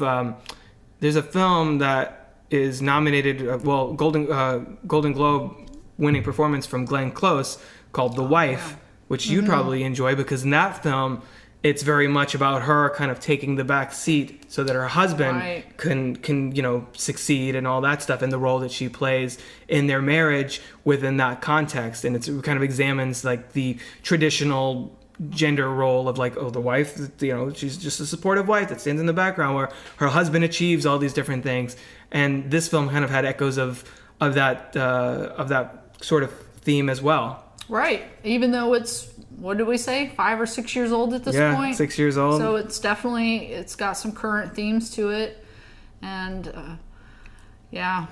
there's a film that is nominated, Golden Globe winning performance from Glenn Close, called The Wife, which you'd probably enjoy, because in that film it's very much about her kind of taking the back seat so that her husband can succeed and all that stuff, and the role that she plays in their marriage within that context. And it kind of examines like the traditional gender role of like, the wife, she's just a supportive wife that stands in the background, where her husband achieves all these different things. And this film kind of had echoes of that sort of theme as well. Right. Even though it's, what did we say, 5 or 6 years old at this point? Yeah, 6 years old. So it's got some current themes to it. And, yeah.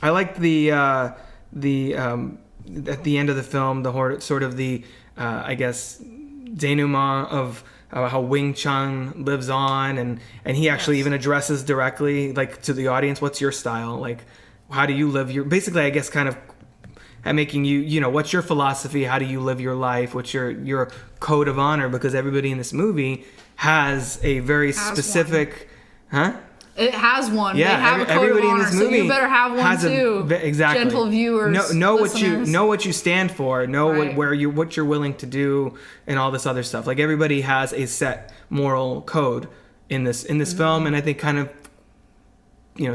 I like the at the end of the film, I guess, denouement of how Wing Chun lives on, and he actually even addresses directly, like, to the audience, what's your style? Like, how do you live your, basically, I guess, kind of making you, what's your philosophy? How do you live your life? What's your code of honor? Because everybody in this movie has a very specific, It has one. Yeah, they have a code everybody of honor, in this movie so you better have one too. Exactly. Gentle viewers. Know listeners. what you stand for. Know Right. what you're willing to do, and all this other stuff. Like everybody has a set moral code in this film, and I think kind of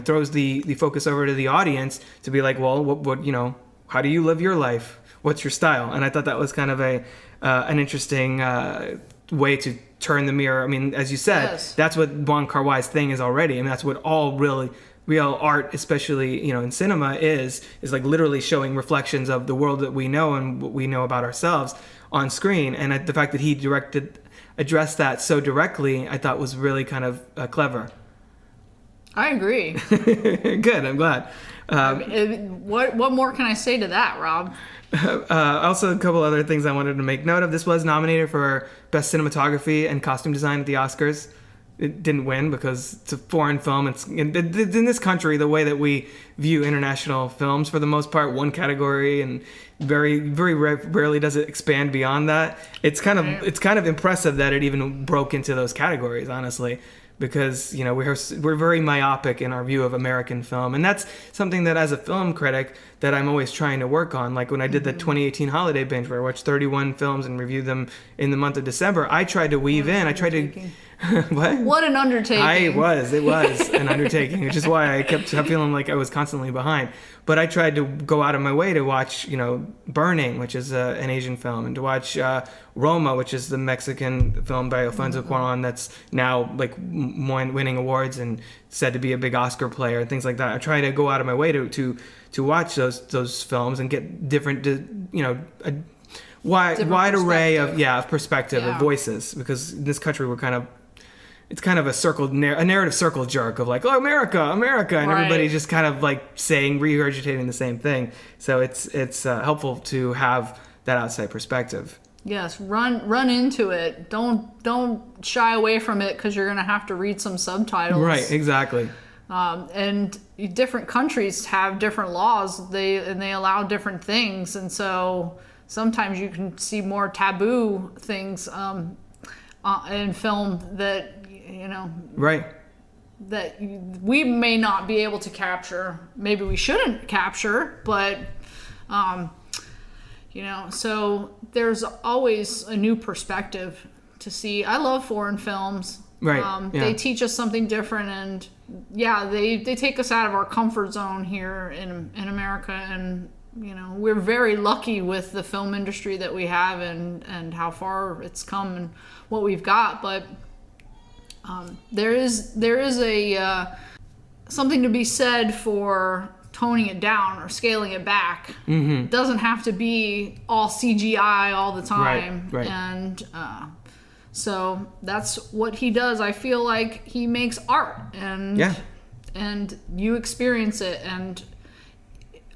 throws the focus over to the audience to be like, well, what how do you live your life? What's your style? And I thought that was kind of an interesting way to turn the mirror. I mean, as you said, Yes. that's what Wong Kar-wai's thing is already. I mean, that's what all real art, especially in cinema, is like literally showing reflections of the world that we know and what we know about ourselves on screen. And the fact that he addressed that so directly, I thought was really kind of clever. I agree. Good, I'm glad. What more can I say to that, Rob? Also, a couple other things I wanted to make note of. This was nominated for Best Cinematography and Costume Design at the Oscars. It didn't win because it's a foreign film. It's in this country, the way that we view international films, for the most part, one category, and very, very rarely does it expand beyond that. It's kind of impressive that it even broke into those categories, honestly. Because we're very myopic in our view of American film, and that's something that, as a film critic, that I'm always trying to work on. Like when I did the 2018 holiday binge, where I watched 31 films and reviewed them in the month of December, I tried to weave in. I tried to What an undertaking! It was an undertaking, which is why I kept feeling like I was constantly behind. But I tried to go out of my way to watch, Burning, which is an Asian film, and to watch Roma, which is the Mexican film by Alfonso Cuarón that's now like winning awards and said to be a big Oscar player and things like that. I try to go out of my way to watch those films and get different, a wide array of perspective, of voices, because in this country it's kind of a narrative circle jerk of like, oh, America, and everybody just kind of like regurgitating the same thing. So it's helpful to have that outside perspective. Yes, run into it. Don't shy away from it because you're gonna have to read some subtitles. Right, exactly. And different countries have different laws. They allow different things, and so sometimes you can see more taboo things in film that right, that we may not be able to capture. Maybe we shouldn't capture, but so there's always a new perspective to see. I love foreign films. Right. They teach us something different, and they take us out of our comfort zone here in America, and we're very lucky with the film industry that we have and how far it's come and what we've got. But there is a something to be said for toning it down or scaling it back. Mm-hmm. It doesn't have to be all CGI all the time. Right. And so that's what he does. I feel like he makes art, and you experience it, and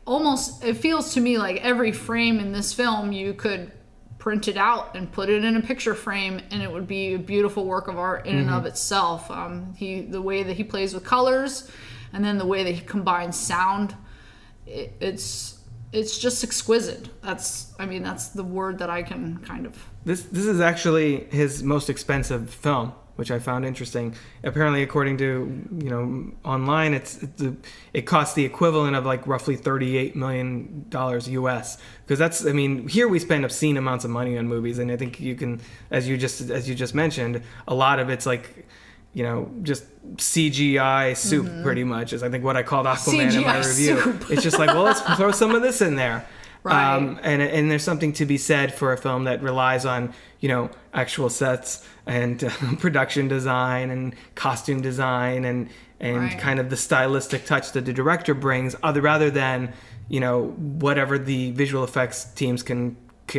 almost it feels to me like every frame in this film you could print it out and put it in a picture frame, and it would be a beautiful work of art in and of itself. The way that he plays with colors, and then the way that he combines sound, it's just exquisite. That's the word that I can kind of. This is actually his most expensive film, which I found interesting. Apparently, according to online, it costs the equivalent of like roughly $38 million US. Because here we spend obscene amounts of money on movies, and I think you can, as you just mentioned, a lot of it's like, just CGI soup, pretty much, is I think what I called Aquaman CGI in my review. soup. It's just like, well, let's throw some of this in there. Right. And there's something to be said for a film that relies on, actual sets and production design and costume design and Right. kind of the stylistic touch that the director brings, rather than, whatever the visual effects teams can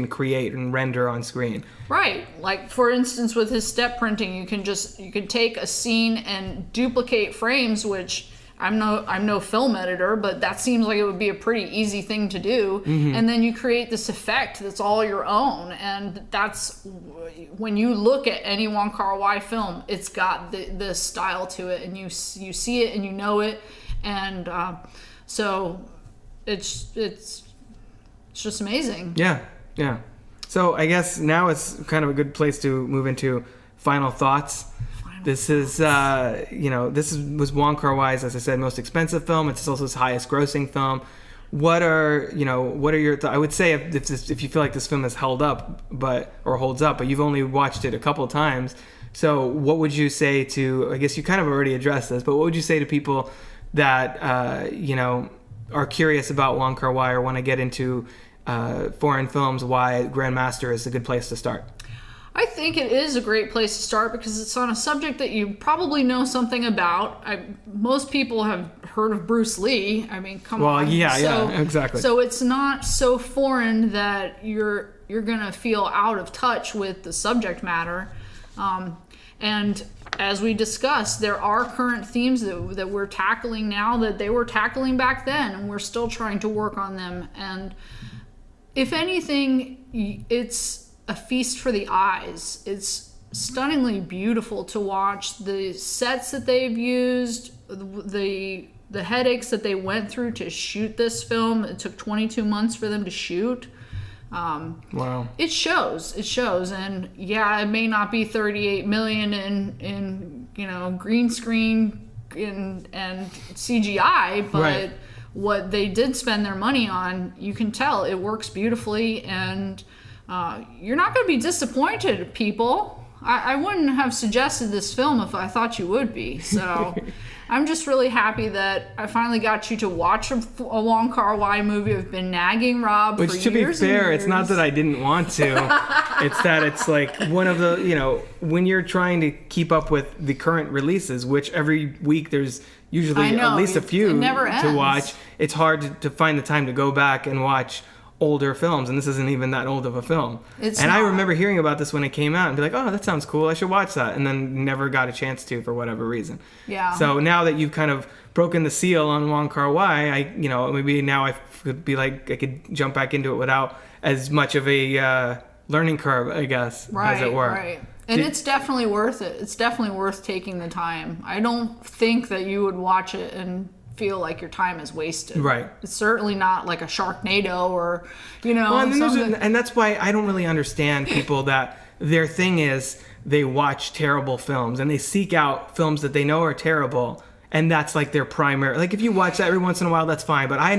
create and render on screen. Right. Like, for instance, with his step printing, you can take a scene and duplicate frames, which I'm no film editor, but that seems like it would be a pretty easy thing to do. Mm-hmm. And then you create this effect that's all your own. And that's when you look at any Wong Kar-wai film, it's got the style to it, and you see it and you know it. And So it's just amazing. Yeah. So I guess now it's kind of a good place to move into final thoughts. This is, was Wong Kar-wai's, as I said, most expensive film. It's also his highest grossing film. What are your I would say if you feel like this film has held up, holds up, but you've only watched it a couple times. So what would you say to, I guess you kind of already addressed this, but what would you say to people that, are curious about Wong Kar-wai or want to get into foreign films, why Grandmaster is a good place to start? I think it is a great place to start because it's on a subject that you probably know something about. Most people have heard of Bruce Lee. I mean, come on. Well, yeah, exactly. So it's not so foreign that you're gonna feel out of touch with the subject matter. And as we discussed, there are current themes that we're tackling now that they were tackling back then, and we're still trying to work on them. And if anything, it's a feast for the eyes. It's stunningly beautiful to watch. The sets that they've used, the headaches that they went through to shoot this film. It took 22 months for them to shoot. Wow. It shows. And yeah, it may not be 38 million in green screen and CGI, but right. What they did spend their money on, you can tell it works beautifully, and you're not going to be disappointed, people. I wouldn't have suggested this film if I thought you would be. So I'm just really happy that I finally got you to watch a Wong Kar-wai movie. I've been nagging Rob for years. Which, to be fair, it's not that I didn't want to. It's that it's like one of the, when you're trying to keep up with the current releases, which every week there's usually at least a few to watch. It's hard to find the time to go back and watch older films, and this isn't even that old of a film. I remember hearing about this when it came out and be like, oh, that sounds cool, I should watch that, and then never got a chance to for whatever reason. Yeah. So now that you've kind of broken the seal on Wong Kar-wai, maybe now I could be like, I could jump back into it without as much of a learning curve, I guess, as it were. Right. And it's definitely worth it. It's definitely worth taking the time. I don't think that you would watch it and feel like your time is wasted. Right. It's certainly not like a Sharknado or, and that's why I don't really understand people that their thing is they watch terrible films and they seek out films that they know are terrible, and that's like their primary. Like if you watch that every once in a while, that's fine. But I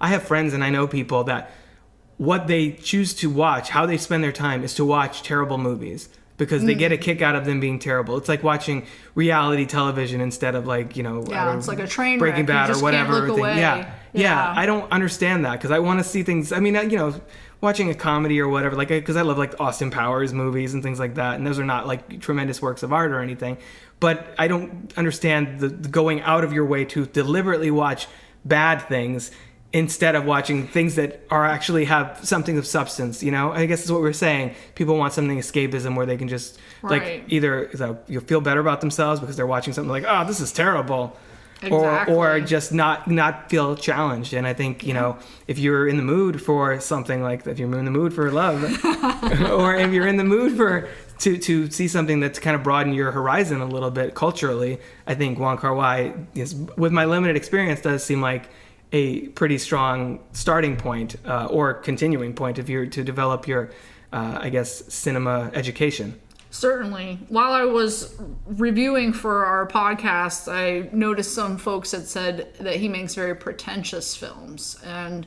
have friends and I know people that what they choose to watch, how they spend their time, is to watch terrible movies. Because they get a kick out of them being terrible. It's like watching reality television instead of it's like a train Breaking wreck. Bad or whatever. Yeah, I don't understand that because I want to see things. I mean, watching a comedy or whatever, because I love Austin Powers movies and things like that, and those are not like tremendous works of art or anything. But I don't understand the going out of your way to deliberately watch bad things instead of watching things that are actually have something of substance. I guess that's what we're saying. People want something escapism where they can just either you'll feel better about themselves because they're watching something like, oh, this is terrible. Exactly. Or just not feel challenged. And I think, if you're in the mood for something like that, if you're in the mood for love, or if you're in the mood for to see something that's kind of broaden your horizon a little bit culturally, I think Wong Kar-wai, with my limited experience, does seem like a pretty strong starting point or continuing point if you're to develop your, cinema education. Certainly. While I was reviewing for our podcast, I noticed some folks had said that he makes very pretentious films. And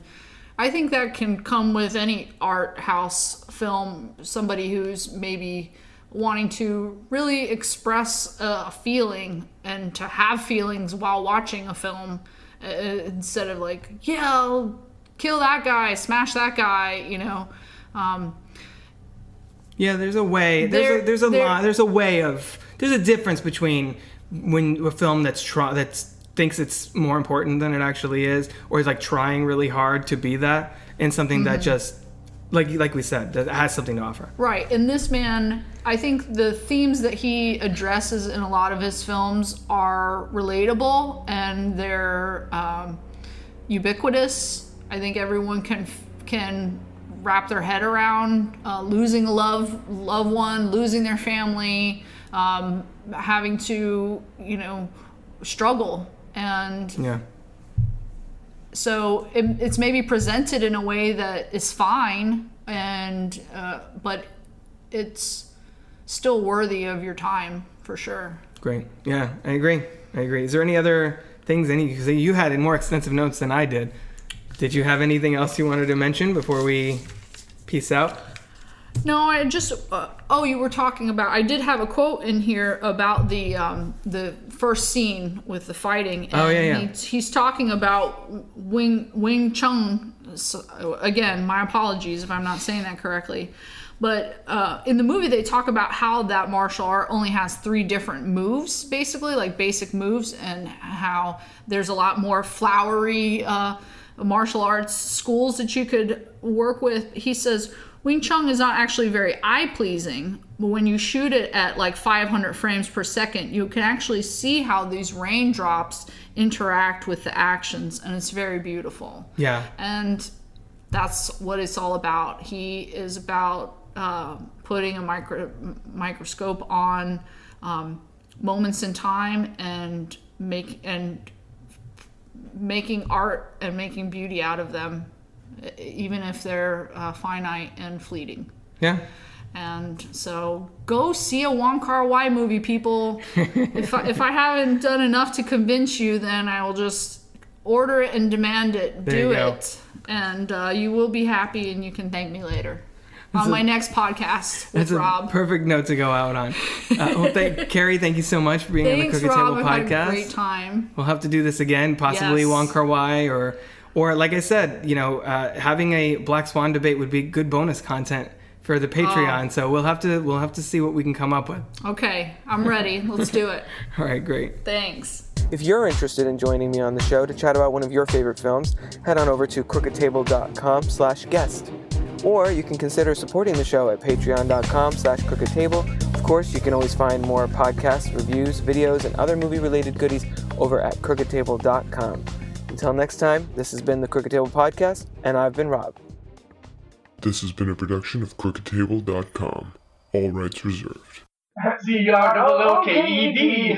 I think that can come with any art house film, somebody who's maybe wanting to really express a feeling and to have feelings while watching a film. Instead of I'll kill that guy, smash that guy, there's a way. There's a difference between when a film that thinks it's more important than it actually is, or is trying really hard to be that, and something that just like we said, that has something to offer. Right. And this man, I think the themes that he addresses in a lot of his films are relatable and they're ubiquitous. I think everyone can wrap their head around losing a loved one, losing their family, having to, struggle. And so it's maybe presented in a way that is fine, and but it's still worthy of your time for sure. Great. Yeah, I agree. Is there any other things? Because you had more extensive notes than I did. Did you have anything else you wanted to mention before we peace out? No, I just. You were talking about. I did have a quote in here about the first scene with the fighting. And he's talking about Wing Chun. So, again, my apologies if I'm not saying that correctly. But in the movie, they talk about how that martial art only has 3 different moves, basically, like basic moves, and how there's a lot more flowery martial arts schools that you could work with. He says Wing Chun is not actually very eye-pleasing, but when you shoot it at like 500 frames per second, you can actually see how these raindrops interact with the actions, and it's very beautiful. Yeah. And that's what it's all about. He is about putting a microscope on moments in time and making art and making beauty out of them, even if they're finite and fleeting. Yeah. And so go see a Wong Kar-wai movie, people. If I haven't done enough to convince you, then I will just order it and demand it. Do it. And you will be happy, and you can thank me later on my next podcast with Rob. That's a perfect note to go out on. Kerri, thank you so much for being on the Crooked Table podcast. I've had a great time. We'll have to do this again, possibly Yes. Wong Kar-wai, or like I said, having a Black Swan debate would be good bonus content for the Patreon. So we'll have to see what we can come up with. Okay, I'm ready. Let's do it. All right, great. Thanks. If you're interested in joining me on the show to chat about one of your favorite films, head on over to crookedtable.com/guest. Or you can consider supporting the show at patreon.com/crookedtable. Of course, you can always find more podcasts, reviews, videos, and other movie-related goodies over at crookedtable.com. Until next time, this has been the Crooked Table Podcast, and I've been Rob. This has been a production of crookedtable.com. All rights reserved. CROOKED.